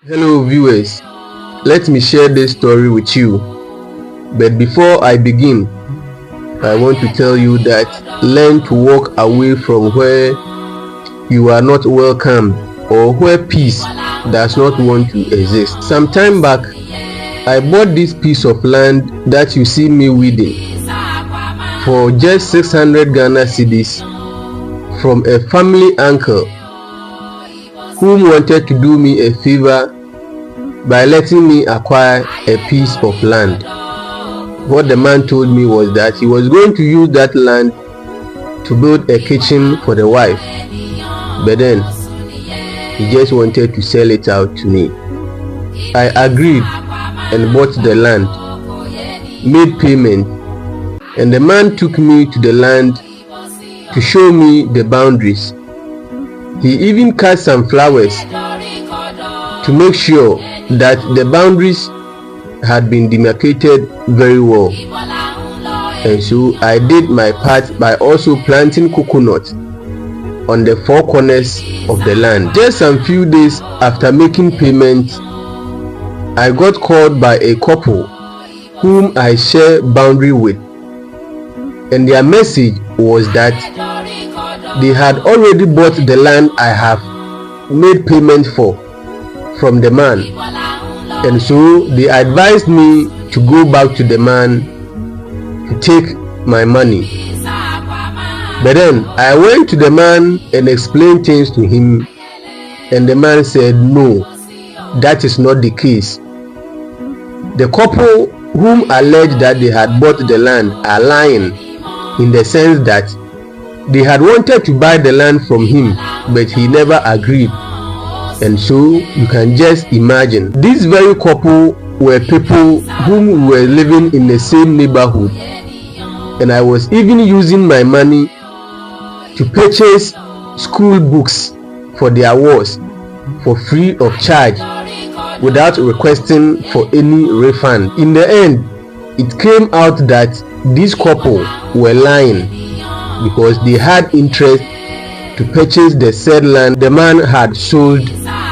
Hello viewers, let me share this story with you. But before I begin, I want to tell you that learn to walk away from where you are not welcome or where peace does not want to exist. Some time back, I bought this piece of land that you see me weeding for just 600 Ghana cedis from a family uncle whom wanted to do me a favor by letting me acquire a piece of land. What the man told me was that he was going to use that land to build a kitchen for the wife, but then he just wanted to sell it out to me. I agreed and bought the land, made payment, and the man took me to the land to show me the boundaries. He even cut some flowers to make sure that the boundaries had been demarcated very well. And so I did my part by also planting coconut on the four corners of the land. Just some few days after making payment, I got called by a couple whom I share boundary with, and their message was that they had already bought the land I have made payment for from the man, and so they advised me to go back to the man to take my money. But then I went to the man and explained things to him, and the man said no, that is not the case. The couple whom alleged that they had bought the land are lying, in the sense that they had wanted to buy the land from him, but he never agreed. And so you can just imagine, this very couple were people whom were living in the same neighborhood, and I was even using my money to purchase school books for their wards for free of charge without requesting for any refund. In the end, it came out that this couple were lying because they had interest to purchase the said land the man had sold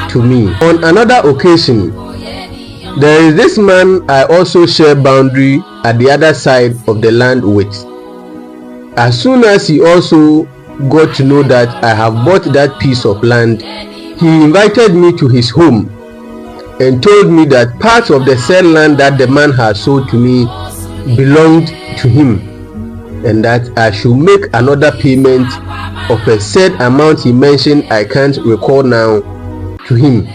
to me. On another occasion, there is this man I also share boundary at the other side of the land with. As soon as he also got to know that I have bought that piece of land, he invited me to his home and told me that part of the said land that the man had sold to me belonged to him, and that I should make another payment of a said amount he mentioned, I can't recall now, to him.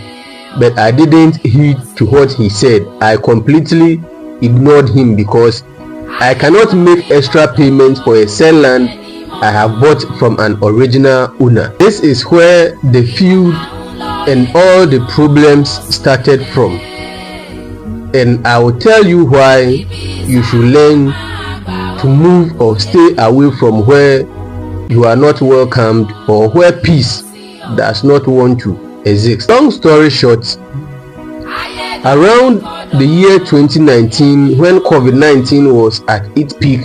But I didn't heed to what he said. I completely ignored him because I cannot make extra payments for a said land I have bought from an original owner. This is where the feud and all the problems started from, and I will tell you why you should learn to move or stay away from where you are not welcomed or where peace does not want to exist. Long story short, around the year 2019, when COVID-19 was at its peak,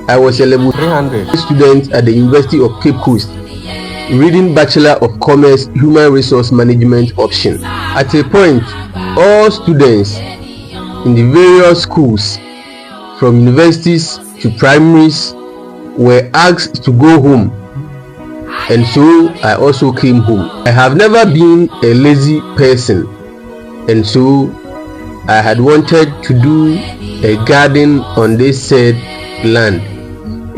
I was a level 300 student at the University of Cape Coast, reading Bachelor of Commerce Human Resource Management option. At a point, all students in the various schools, from universities to primaries, were asked to go home, and so I also came home. I have never been a lazy person, and so I had wanted to do a garden on this said land,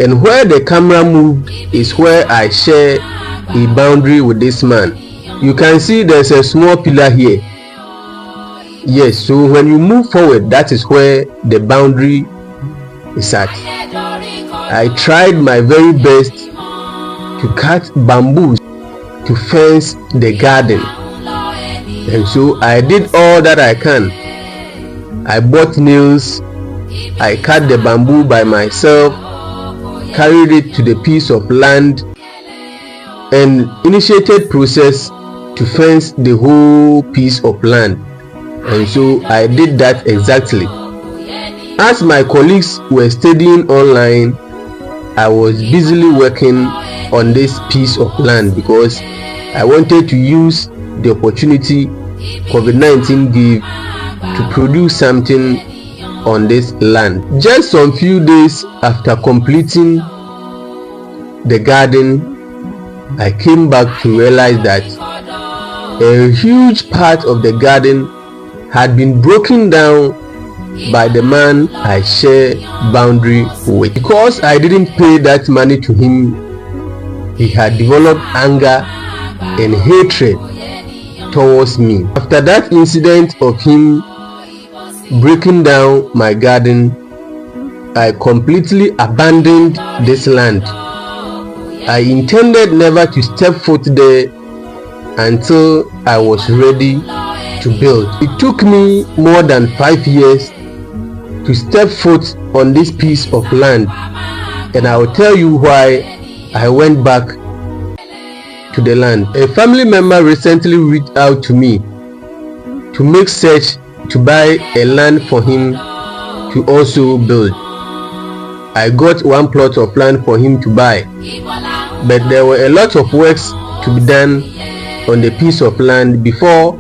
and where the camera moved is where I share a boundary with this man. You can see there's a small pillar here. Yes, so when you move forward, that is where the boundary is at. I tried my very best to cut bamboos to fence the garden, and so I did all that I can. I bought nails, I cut the bamboo by myself, carried it to the piece of land, and initiated process to fence the whole piece of land. And so I did that exactly. As my colleagues were studying online, I was busily working on this piece of land because I wanted to use the opportunity COVID-19 gave to produce something on this land. Just some few days after completing the garden, I came back to realize that a huge part of the garden had been broken down by the man I share boundary with. Because I didn't pay that money to him, he had developed anger and hatred towards me. After that incident of him breaking down my garden, I completely abandoned this land. I intended never to step foot there until I was ready to build. It took me more than 5 years to step foot on this piece of land, and I will tell you why I went back to the land. A family member recently reached out to me to make search to buy a land for him to also build. I got one plot of land for him to buy, but there were a lot of works to be done on the piece of land before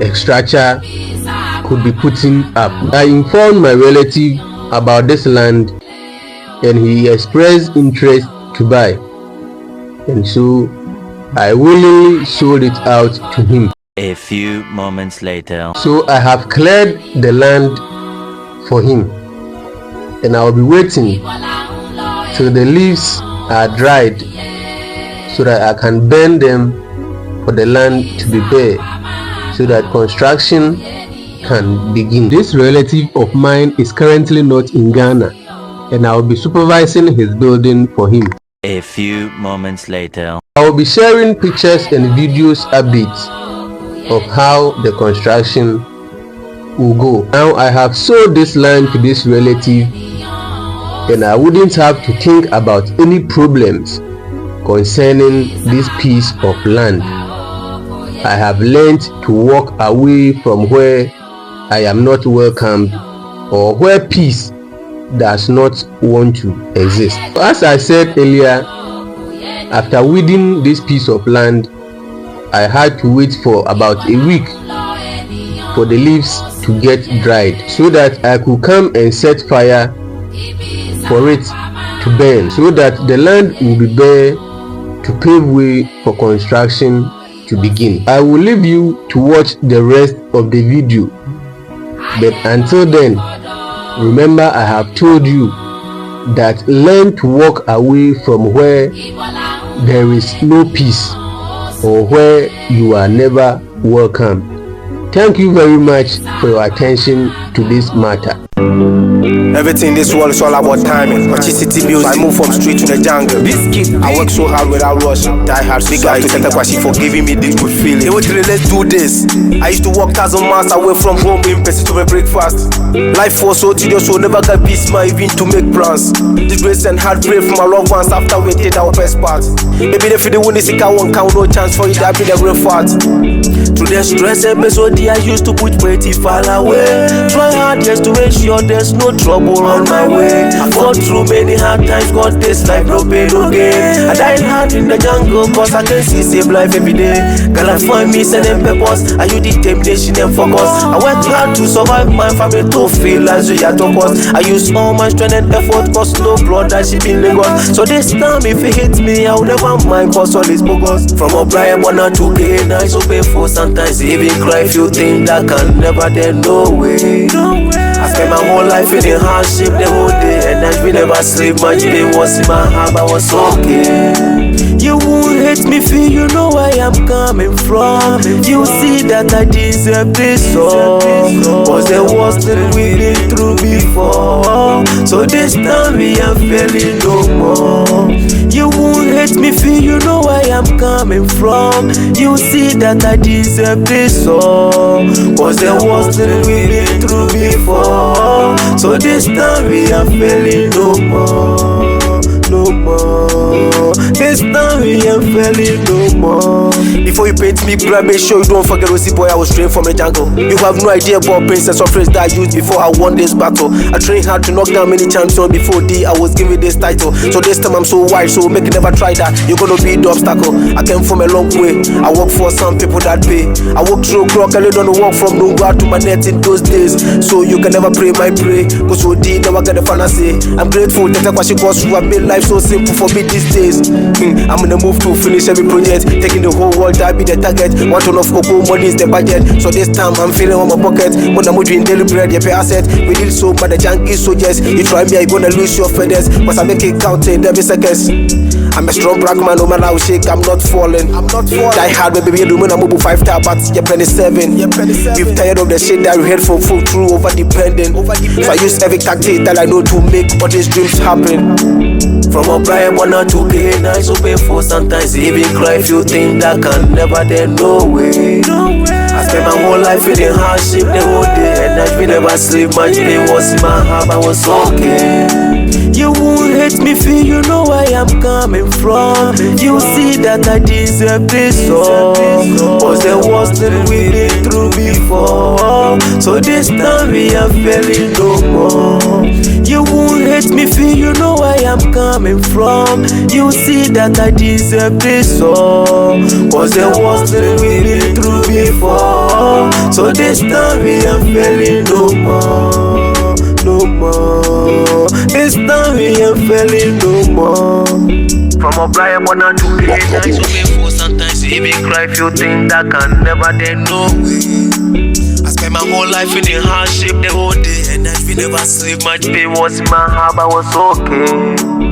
a structure could be put up. I informed my relative about this land and he expressed interest to buy, and so I willingly sold it out to him. A few moments later. So I have cleared the land for him, and I will be waiting till the leaves are dried so that I can burn them for the land to be bare, so that construction can begin. This relative of mine is currently not in Ghana, and I will be supervising his building for him. A few moments later. I will be sharing pictures and videos updates of how the construction will go. Now I have sold this land to this relative, and I wouldn't have to think about any problems concerning this piece of land. I have learned to walk away from where I am not welcomed or where peace does not want to exist. As I said earlier, after weeding this piece of land, I had to wait for about a week for the leaves to get dried so that I could come and set fire for it to burn, so that the land will be bare to pave way for construction to begin. I will leave you to watch the rest of the video, but until then, remember I have told you that learn to walk away from where there is no peace or where you are never welcome. Thank you very much for your attention to this matter. Everything in this world is all about timing. City music. So I move from street to the jungle. I work so hard without rush. Die hard. Big up to Tetakwashi for giving me this good feeling. Hey, let's do this. I used to walk 1,000 miles away from home in pursuit of a breakfast. Life was so tedious, so never got peace, even to make plans. Disgrace and heartbreak from my loved ones after we did our first part. Maybe if you win this, I won't count no chance for you to be the real fat. Through the stress episode, I used to put pretty far away. Try hard just to make sure there's no trouble on my way. I fought through many hard times, got this life, no pain, no gain. I died hard in the jungle, cause I can see save life every day. Girl, I find me sending purpose, I use determination and focus. I work hard to survive my family to feel as we are to cause. I use all my strength and effort, cause no blood that she been Lagos. So this time if it hits me, I'll never mind, cause all is bogus. From a Brian 1 or 2K, nice so painful, sometimes even cry if you think that can never, then no way. I spent my whole life in the hardship the whole day, and I will never sleep. My dream was in my heart, I was okay. You won't hate me, feel you know where I'm coming from. You see that I deserve this song, cause there was the we've been through before. So this time we are feeling no more. You won't hate me, feel you know where I'm coming from. You see that I deserve this song, cause there was the we've been through before. So this time we are feeling no more, no no more. This time we ain't feeling no more. Before you paint me, bruh, make sure you don't forget Rosie boy. I was straight from the jungle. You have no idea about princess or phrase that I used before I won this battle. I trained hard to knock down many champions before I was given this title. So this time I'm so wide, so make you never try that. You're gonna be the obstacle. I came from a long way. I work for some people that pay. I work through clock, I don't walk from nowhere to my net in those days. So you can never pray my pray. Cause so deep, now I get the fantasy. I'm grateful that I she goes through. I made life so simple for me these days. I'm gonna move to finish every project. Taking the whole world, that be the target. 1 ton of cocoa, money is the budget. So this time I'm feeling on my pocket. When I'm doing daily bread, you pay asset. We did so but the junkie soldiers. You try me, I gonna lose your feathers. Cause I make it count in every seconds. I'm a strong black man, no matter how shake, I'm not falling. Die hard, baby, you do when I'm move 5 star, but you're penny 7. You've tired of the shit that you heard from full through over dependent. So I use every tactic that I know to make all these dreams happen. From a bright one to pay nice, so painful sometimes even cry if you think that can never then no way. I spent my whole life feeling hardship the whole day and night, we never sleep much pain was in my heart, I was okay. You won't hate me, feel you know where I'm coming from. You see that I deserve this all, cause there was nothing we've been through before. So this time we are feeling no more. You won't hate me, feel you know where I'm coming from. You see that I deserve this all, cause there was nothing we've been through before. So this time we are feeling no more. No more. This time we ain't feeling no more. From a blind one to the night, so painful sometimes you even cry if you think that can never then no way. I spent my whole life in the hardship the whole day and night we never sleep much pain was in my heart, I was okay.